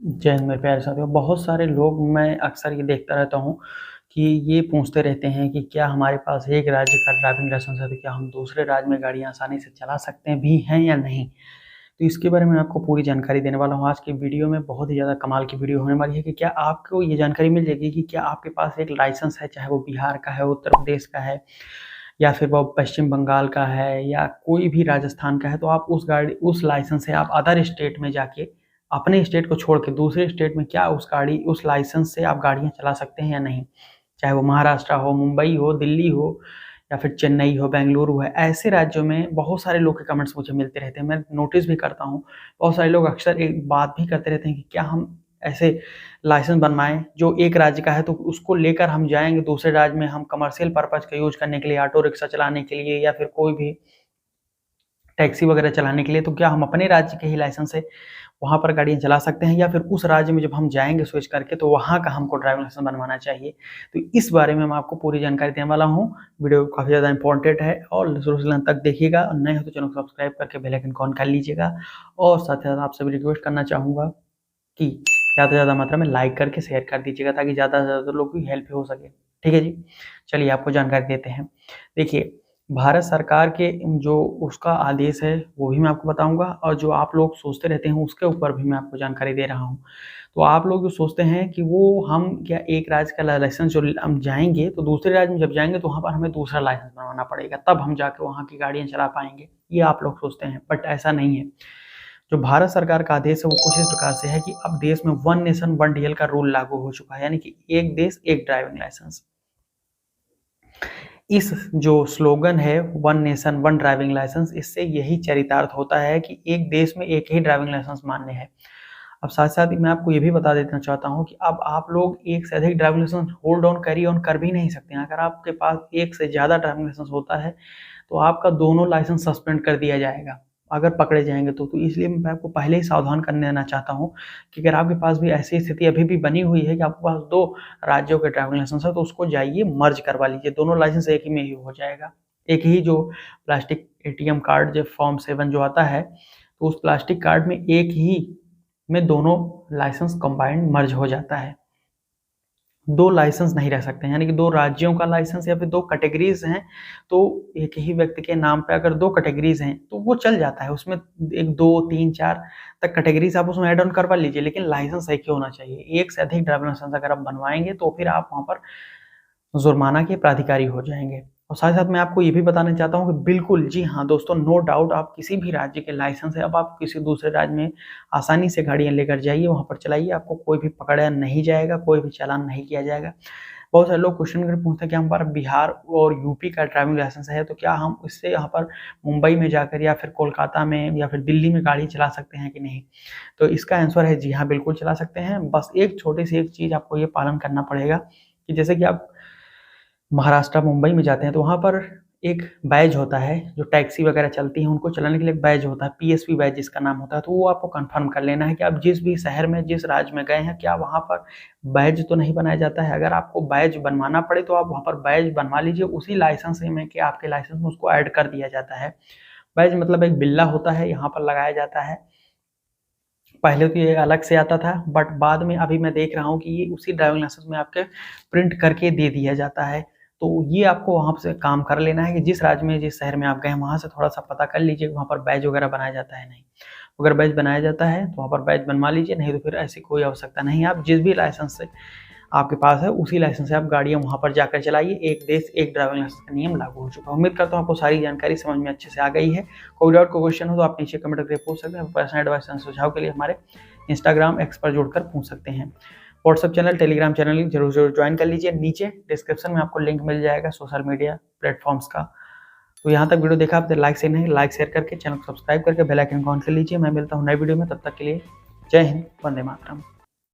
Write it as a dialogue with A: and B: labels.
A: जय हिंद मेरे प्यारे साथियों। बहुत सारे लोग मैं अक्सर ये देखता रहता हूँ कि ये पूछते रहते हैं कि क्या हमारे पास एक राज्य का ड्राइविंग लाइसेंस है तो क्या हम दूसरे राज्य में गाड़ियाँ आसानी से चला सकते हैं भी हैं या नहीं। तो इसके बारे में आपको पूरी जानकारी देने वाला हूँ। आज की वीडियो में बहुत ही ज़्यादा कमाल की वीडियो होने वाली है कि क्या आपको ये जानकारी मिल जाएगी कि क्या आपके पास एक लाइसेंस है, चाहे वो बिहार का है, उत्तर प्रदेश का है या फिर वो पश्चिम बंगाल का है या कोई भी राजस्थान का है, तो आप उस लाइसेंस से आप अदर स्टेट में जाके अपने स्टेट को छोड़ के दूसरे स्टेट में क्या उस लाइसेंस से आप गाड़ियाँ चला सकते हैं या नहीं। चाहे वो महाराष्ट्र हो, मुंबई हो, दिल्ली हो या फिर चेन्नई हो, बेंगलुरु है। ऐसे राज्यों में बहुत सारे लोग के कमेंट्स मुझे मिलते रहते हैं, मैं नोटिस भी करता हूँ। बहुत सारे लोग अक्सर एक बात भी करते रहते हैं कि क्या हम ऐसे लाइसेंस बनवाएँ जो एक राज्य का है तो उसको लेकर हम जाएँगे दूसरे राज्य में, हम कमर्शियल पर्पज़ का यूज़ करने के लिए, ऑटो रिक्शा चलाने के लिए या फिर कोई भी टैक्सी वगैरह चलाने के लिए, तो क्या हम अपने राज्य के ही लाइसेंस से वहाँ पर गाड़ियाँ चला सकते हैं या फिर उस राज्य में जब हम जाएँगे स्विच करके तो वहाँ का हमको ड्राइविंग लाइसेंस बनवाना चाहिए। तो इस बारे में मैं आपको पूरी जानकारी देने वाला हूँ। वीडियो काफ़ी ज़्यादा इंपॉर्टेंट है और शुरू से अंत तक देखिएगा और नए हो तो चैनल को सब्सक्राइब करके बेल आइकन को ऑन कर लीजिएगा। और साथ ही साथ आपसे भी रिक्वेस्ट करना चाहूँगा कि ज़्यादा से ज़्यादा मात्रा में लाइक करके शेयर कर दीजिएगा ताकि ज़्यादा से ज़्यादा लोगों की हेल्प हो सके। ठीक है जी? चलिए आपको जानकारी देते हैं। देखिए, भारत सरकार के जो उसका आदेश है वो भी मैं आपको बताऊँगा और जो आप लोग सोचते रहते हैं उसके ऊपर भी मैं आपको जानकारी दे रहा हूँ। तो आप लोग जो सोचते हैं कि वो हम क्या एक राज्य का लाइसेंस जो हम जाएँगे तो दूसरे राज्य में जब जाएँगे तो वहाँ पर हमें दूसरा लाइसेंस बनवाना पड़ेगा, तब हम जाके वहाँ की गाड़ियाँ चला पाएँगे। ये आप लोग सोचते हैं, बट ऐसा नहीं है। जो भारत सरकार का आदेश है वो कुछ इस प्रकार से है कि अब देश में वन नेशन वन डीएल का रूल लागू हो चुका है, यानी कि एक देश एक ड्राइविंग लाइसेंस। इस जो स्लोगन है one nation one driving licence, इससे यही चरितार्थ होता है कि एक देश में एक ही ड्राइविंग लाइसेंस मान्य है। अब साथ-साथ ही मैं आपको ये भी बता देना चाहता हूँ कि अब आप लोग एक से अधिक driving licence hold on carry on कर भी नहीं सकते हैं। अगर आपके पास एक से ज़्यादा ड्राइविंग लाइसेंस होता है तो आपका दोनों लाइसेंस सस्पेंड कर दिया जाएगा, अगर पकड़े जाएँगे तो। तो इसलिए मैं आपको पहले ही सावधान कर देना चाहता हूँ कि अगर आपके पास भी ऐसी स्थिति अभी भी बनी हुई है कि आपके पास 2 राज्यों के ड्राइविंग लाइसेंस है, तो उसको जाइए मर्ज करवा लीजिए, दोनों लाइसेंस एक ही में ही हो जाएगा। एक ही जो प्लास्टिक एटीएम कार्ड जो फॉर्म 7 जो आता है, तो उस प्लास्टिक कार्ड में एक ही में दोनों लाइसेंस कंबाइंड मर्ज हो जाता है। 2 लाइसेंस नहीं रह सकते हैं, यानी कि 2 राज्यों का लाइसेंस या फिर 2 कैटेगरीज़ हैं, तो एक ही व्यक्ति के नाम पे अगर 2 कैटेगरीज़ हैं, तो वो चल जाता है। उसमें 1, 2, 3, 4 तक कैटेगरीज़ आप उसमें ऐड ऑन करवा लीजिए, लेकिन लाइसेंस एक ही होना चाहिए। एक से अधिक ड्राइविंग लाइसेंस अगर आप बनवाएँगे, तो फिर आप वहाँ पर जुर्माना के प्राधिकारी हो जाएँगे। और साथ-साथ मैं आपको ये भी बताना चाहता हूँ कि बिल्कुल जी हाँ, दोस्तों नो डाउट आप किसी भी राज्य के लाइसेंस है, अब आप किसी दूसरे राज्य में आसानी से गाड़ियाँ लेकर जाइए, वहाँ पर चलाइए, आपको कोई भी पकड़ा नहीं जाएगा, कोई भी चालान नहीं किया जाएगा। बहुत सारे लोग क्वेश्चन करके पूछते हैं कि हमारे बिहार और यूपी का ड्राइविंग लाइसेंस है, तो क्या हम इससे यहाँ पर मुंबई में जाकर या फिर कोलकाता में या फिर दिल्ली में गाड़ी चला सकते हैं कि नहीं? तो इसका आंसर है जी हाँ, बिल्कुल चला सकते हैं। बस एक छोटी-सी एक चीज़ आपको ये पालन करना पड़ेगा कि जैसे कि आप महाराष्ट्र, मुंबई में जाते हैं तो वहाँ पर एक बैज होता है, जो टैक्सी वगैरह चलती हैं उनको चलाने के लिए एक बैज होता है, पीएसवी बैज जिसका नाम होता है, तो वो आपको कन्फर्म कर लेना है कि आप जिस भी शहर में, जिस राज्य में गए हैं, क्या वहाँ पर बैज तो नहीं बनाया जाता है। अगर आपको बैज बनवाना पड़े तो आप वहाँ पर बैज बनवा लीजिए उसी लाइसेंस में कि आपके लाइसेंस में उसको ऐड कर दिया जाता है। बैज मतलब एक बिल्ला होता है, यहाँ पर लगाया जाता है। पहले तो ये अलग से आता था, बट बाद में अभी मैं देख रहा हूँ कि ये उसी ड्राइविंग लाइसेंस में आपके प्रिंट करके दे दिया जाता है। तो ये आपको वहाँ से काम कर लेना है कि जिस राज्य में, जिस शहर में आप गए हैं, वहाँ से थोड़ा-सा पता कर लीजिए वहाँ पर बैज वगैरह बनाया जाता है नहीं। अगर बैज बनाया जाता है तो वहाँ पर बैज बनवा लीजिए, नहीं तो फिर ऐसी कोई आवश्यकता नहीं है। आप जिस भी लाइसेंस से आपके पास है, उसी लाइसेंस से आप गाड़ियाँ वहाँ पर जाकर चलाइए। एक देश, एक ड्राइविंग लाइसेंस का नियम लागू हो चुका है। उम्मीद करता हूँ आपको सारी जानकारी समझ में अच्छे से आ गई है। कोई डाउट, कोई क्वेश्चन हो तो आप नीचे कमेंट करके पूछ सकते हैं। पर्सनल एडवाइस एंड सुझाव के लिए हमारे इंस्टाग्राम, एक्स पर जुड़कर पूछ सकते हैं। व्हाट्सएप चैनल, टेलीग्राम चैनल जरूर ज्वाइन कर लीजिए। नीचे डिस्क्रिप्शन में आपको लिंक मिल जाएगा सोशल मीडिया प्लेटफॉर्म्स का। तो यहाँ तक वीडियो देखा आपने, लाइक शेयर नहीं, लाइक शेयर करके चैनल को सब्सक्राइब करके बेल आइकन को ऑन कर लीजिए। मैं मिलता हूँ नई वीडियो में, तब तक के लिए जय हिंद, वंदे मातरम।